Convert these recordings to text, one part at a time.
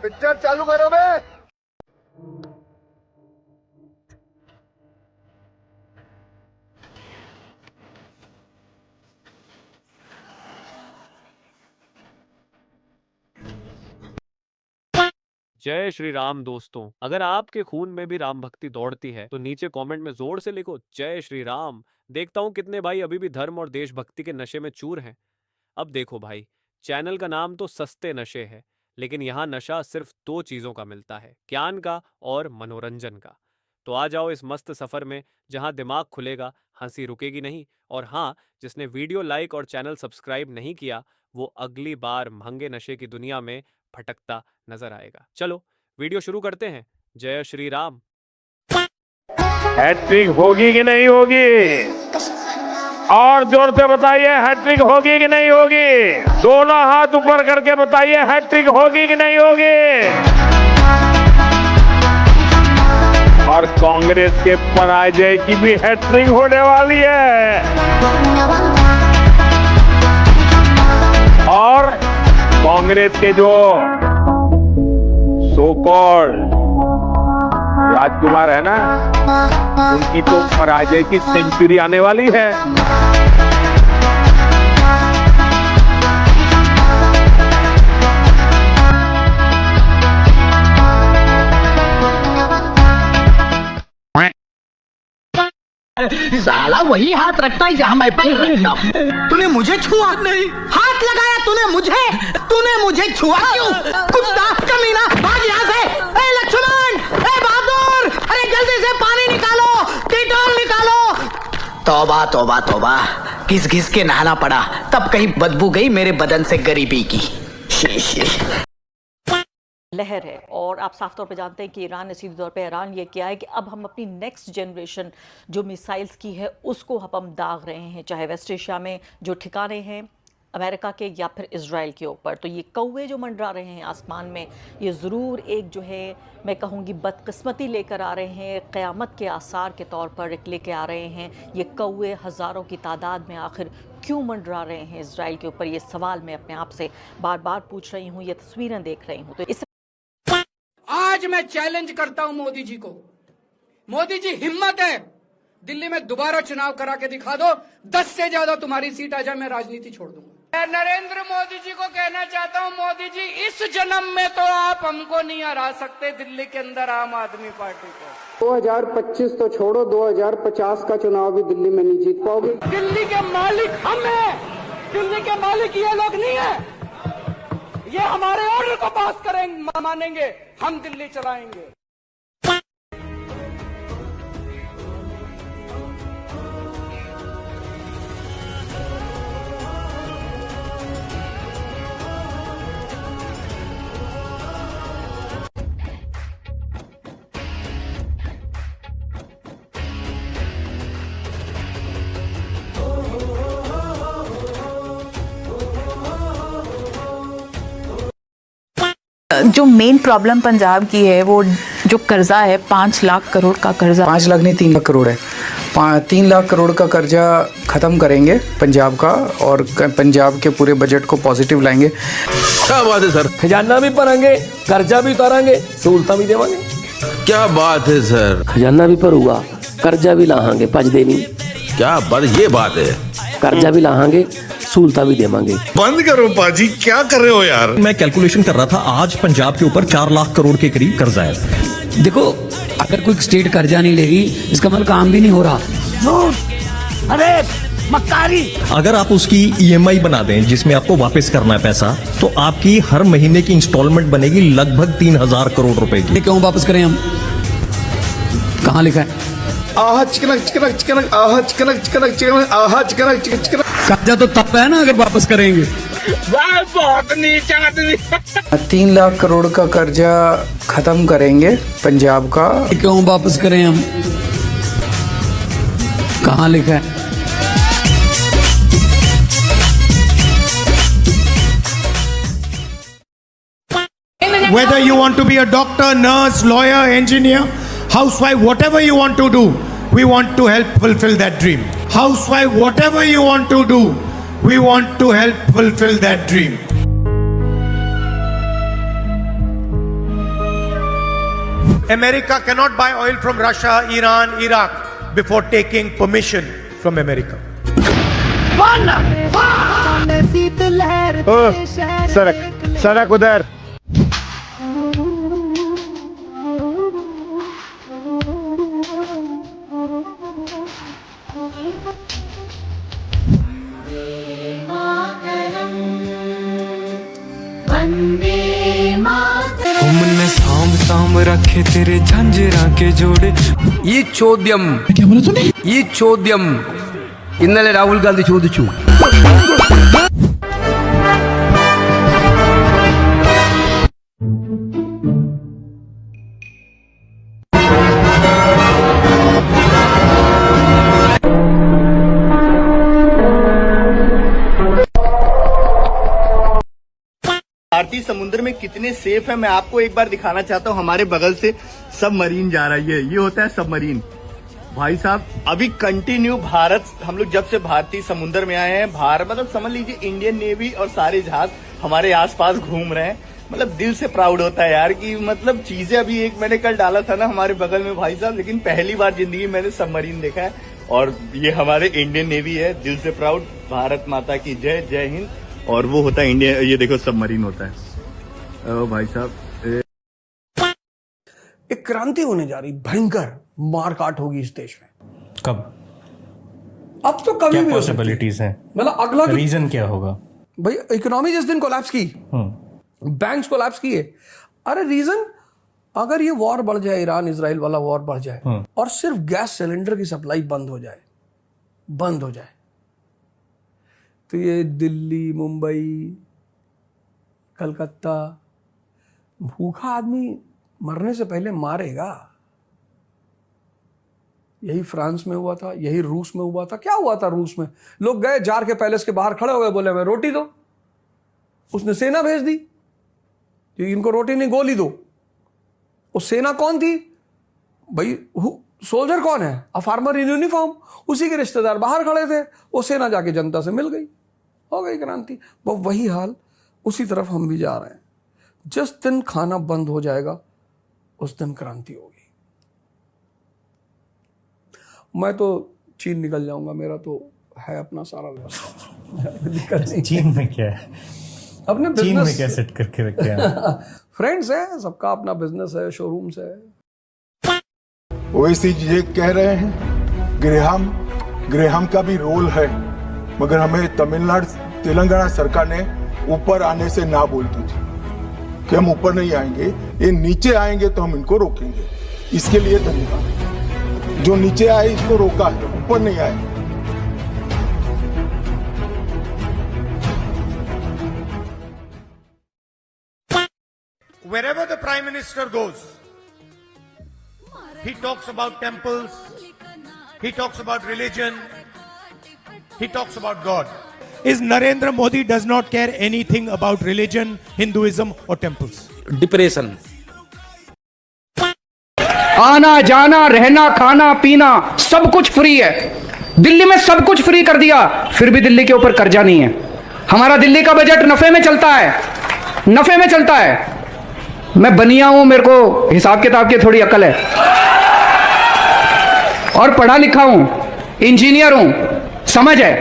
Picture चालू करो बे। जय श्री राम दोस्तों। अगर आपके खून में भी राम भक्ति दौड़ती है तो नीचे कमेंट में जोर से लिखो जय श्री राम। देखता हूं कितने भाई अभी भी धर्म और देशभक्ति के नशे में चूर हैं। अब देखो भाई, चैनल का नाम तो सस्ते नशे है, लेकिन यहाँ नशा सिर्फ दो चीजों का मिलता है, ज्ञान का और मनोरंजन का। तो आ जाओ इस मस्त सफर में जहाँ दिमाग खुलेगा, हंसी रुकेगी नहीं। और हाँ, जिसने वीडियो लाइक और चैनल सब्सक्राइब नहीं किया वो अगली बार महंगे नशे की दुनिया में भटकता नजर आएगा। चलो वीडियो शुरू करते हैं। जय श्री राम। हैट्रिक होगी कि नहीं होगी? और जोर से बताइए, हैट्रिक होगी कि नहीं होगी? दोनों हाथ ऊपर करके बताइए, हैट्रिक होगी कि नहीं होगी? और कांग्रेस के पराजय की भी हैट्रिक होने वाली है। और कांग्रेस के जो सो कॉल्ड राजकुमार है ना, उनकी तो पराजय की सेंचुरी आने वाली है। साला वही हाथ रखता है जहां मैं पैर रखता हूं। तूने मुझे छुआ नहीं, हाथ लगाया तूने मुझे छुआ क्यों? कुत्ता कमीना, भाग यहाँ से। ए लक्ष्मण, ए बहादुर, अरे जल्दी से पानी निकालो, डेटॉल निकालो। तौबा तौबा तौबा, घिस घिस के नहाना पड़ा, तब कहीं बदबू गई मेरे बदन से गरीबी की। लहर है। और आप साफ तौर पे जानते हैं कि ईरान ने सीधे तौर पे ऐलान ये किया है कि अब हम अपनी नेक्स्ट जनरेशन जो मिसाइल्स की है उसको हम दाग रहे हैं, चाहे वेस्ट एशिया में जो ठिकाने हैं अमेरिका के या फिर इजराइल के ऊपर। तो ये कौवे जो मंडरा रहे हैं आसमान में, ये ज़रूर एक जो है मैं कहूँगी बदकिस्मती लेकर आ रहे हैं, क़यामत के आसार के तौर पर लेके आ रहे हैं। ये कौवे हज़ारों की तादाद में आखिर क्यों मंडरा रहे हैं इजराइल के ऊपर, ये सवाल मैं अपने आप से बार बार पूछ रही हूँ, ये तस्वीरें देख रही हूँ। तो इस आज मैं चैलेंज करता हूं मोदी जी को। मोदी जी, हिम्मत है दिल्ली में दोबारा चुनाव करा के दिखा दो, 10 से ज्यादा तुम्हारी सीट आ जाए, मैं राजनीति छोड़ दूंगा। मैं नरेंद्र मोदी जी को कहना चाहता हूं, मोदी जी इस जन्म में तो आप हमको नहीं हरा सकते दिल्ली के अंदर आम आदमी पार्टी को। 2025 तो छोड़ो, 2050 का चुनाव भी दिल्ली में नहीं जीत पाओगे। दिल्ली के मालिक हम हैं, दिल्ली के मालिक ये लोग नहीं है। ये हमारे ऑर्डर को पास करेंगे, मानेंगे, हम दिल्ली चलाएंगे। जो मेन प्रॉब्लम पंजाब की है वो जो कर्जा है 5 लाख करोड़ का कर्जा, 5 लाख नहीं 3 लाख करोड़ है। 3 लाख करोड़ का कर्जा ख़त्म करेंगे पंजाब का, और पंजाब के पूरे बजट को पॉजिटिव लाएंगे। क्या बात है सर, खजाना भी भरेंगे, कर्जा भी उतारेंगे, सहूलतां भी देवांगे। क्या बात है सर, खजाना भी भरूगा, कर्जा भी लाहांगे, भजदे नहीं। क्या बात, ये बात है, कर्जा भी लाहांगे, सहूलतां भी देवांगे। बंद करो पाजी, क्या कर रहे हो यार। मैं कैलकुलेशन कर रहा था, आज पंजाब के ऊपर 4 लाख करोड़ के करीब कर्जा है। देखो, अगर कोई स्टेट कर्जा नहीं लेगी इसका मतलब काम भी नहीं हो रहा। अरे मक्कारी, अगर आप उसकी EMI बना दें जिसमें आपको वापस करना है पैसा, तो आपकी हर महीने की इंस्टॉलमेंट बनेगी लगभग 3000 करोड़ रुपए की। क्यों वापस करें हम? कहाँ लिखा है? कर्जा तो तब है ना अगर वापस करेंगे। बहुत नीचा आदमी। 3 लाख करोड़ का कर्जा खत्म करेंगे पंजाब का। क्यों वापस करें हम? कहाँ लिखा है? Whether you want to be a doctor, nurse, lawyer, engineer, housewife, whatever you want to do, we want to help fulfill that dream. Housewife, whatever you want to do, we want to help fulfill that dream. America cannot buy oil from Russia, Iran, Iraq before taking permission from America. सड़क उधर। तुमने सांभ रखे तेरे झंझरा के जोड़े ഈ ചോദ്യം ഈ ചോദ്യം ഇന്നലെ രാഹുൽ ഗാന്ധി ചോദിച്ചു. भारतीय समुद्र में कितने सेफ है मैं आपको एक बार दिखाना चाहता हूँ। हमारे बगल से सबमरीन जा रही है, ये होता है सबमरीन। भाई साहब अभी कंटिन्यू भारत, हम लोग जब से भारतीय समुद्र में आए हैं, भारत मतलब समझ लीजिए इंडियन नेवी और सारे जहाज हमारे आसपास घूम रहे हैं। मतलब दिल से प्राउड होता है यार कि मतलब चीजें, अभी एक मैंने कल डाला था ना हमारे बगल में भाई साहब, लेकिन पहली बार जिंदगी में मैंने सबमरीन देखा है और ये हमारे इंडियन नेवी है। दिल से प्राउड, भारत माता की जय, जय हिंद। और वो होता है इंडिया, ये देखो सबमरीन होता है। ओ भाई साहब एक क्रांति होने जा रही, भयंकर मारकाट होगी इस देश में। कब? अब तो कभी भी पॉसिबिलिटीज हैं, मतलब अगला रीजन क्या होगा भाई? इकोनॉमी जिस दिन कोलैप्स की, बैंक्स कोलैप्स किए, अरे रीजन अगर ये वॉर बढ़ जाए, ईरान इजराइल वाला वॉर बढ़ जाए और सिर्फ गैस सिलेंडर की सप्लाई बंद हो जाए, तो ये दिल्ली, मुंबई, कलकत्ता, भूखा आदमी मरने से पहले मारेगा। यही फ्रांस में हुआ था, यही रूस में हुआ था। क्या हुआ था रूस में? लोग गए जार के पैलेस के बाहर खड़े हो गए, बोले हमें रोटी दो। उसने सेना भेज दी, इनको रोटी नहीं गोली दो। वो सेना कौन थी भाई? सोल्जर कौन है? A farmer in uniform. उसी के रिश्तेदार बाहर खड़े थे, वो सेना जाके जनता से मिल गई, हो गई क्रांति। वो वही हाल, उसी तरफ हम भी जा रहे हैं। जिस दिन खाना बंद हो जाएगा उस दिन क्रांति होगी। मैं तो चीन निकल जाऊंगा, मेरा तो है अपना सारा व्यवसाय। चीन में क्या है? अपने चीन में क्या सेट करके रखे हैं? फ्रेंड्स है, सबका अपना बिजनेस है, शोरूम्स है। ओवैसी जी कह रहे हैं ग्रेहाम का भी रोल है, मगर हमें तमिलनाडु तेलंगाना सरकार ने ऊपर आने से ना बोलती थी कि हम ऊपर नहीं आएंगे, ये नीचे आएंगे तो हम इनको रोकेंगे। इसके लिए धन्यवाद। जो नीचे आए इसको रोका है, ऊपर नहीं आए। Wherever the Prime Minister goes, he talks about temples, he talks about religion, he talks about God. Is Narendra Modi does not care anything about religion, Hinduism or temples? Depression. आना जाना रहना खाना पीना सब कुछ फ्री है। दिल्ली में सब कुछ फ्री कर दिया, फिर भी दिल्ली के ऊपर कर्जा नहीं है। हमारा दिल्ली का बजट नफे में चलता है, नफे में चलता है। मैं बनिया हूं, मेरे को हिसाब किताब की थोड़ी अकल है और पढ़ा लिखा हूं, इंजीनियर हूं, समझ है।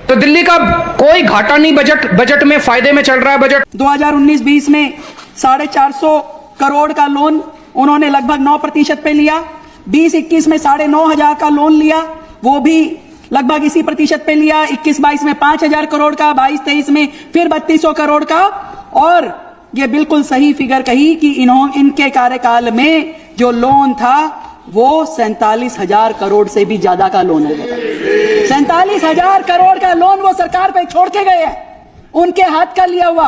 तो दिल्ली का कोई घाटा नहीं, बजट में फायदे में चल रहा है। बजट 2019-20 में 450 करोड़ का लोन उन्होंने लगभग 9% पे लिया। 20-21 में 9,500 का लोन लिया, वो भी लगभग इसी प्रतिशत पे लिया। 21-22 में 5,000 करोड़ का, 22-23 में फिर 3,200 करोड़ का। और ये बिल्कुल सही फिगर कही कि इनके कार्यकाल में जो लोन था वो 47,000 करोड़ से भी ज्यादा का लोन है। 47,000 करोड़ का लोन वो सरकार पे छोड़ के गए हैं, उनके हाथ का लिया हुआ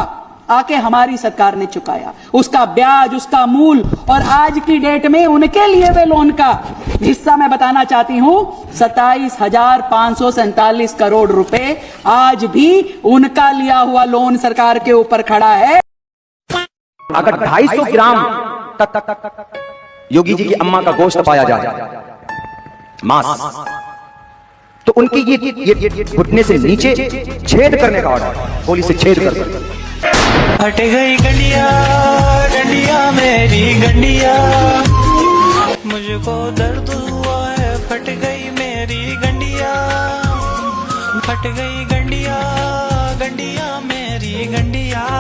आके हमारी सरकार ने चुकाया, उसका ब्याज, उसका मूल। और आज की डेट में उनके लिए हुए लोन का हिस्सा मैं बताना चाहती हूं, 27,547 करोड़ रुपए आज भी उनका लिया हुआ लोन सरकार के ऊपर खड़ा है। अगर 250 ग्राम तक योगी जी की अम्मा का गोश्त पाया जाए, मांस, तो उनकी ये घुटने से नीचे छेद करने का ऑर्डर, गोली से छेद कर दो। हट गई गंडिया गंडिया मेरी गंडिया। को दर्द हुआ है, फट गई मेरी गंडिया, फट गई गंडिया, गंडिया मेरी गंडिया।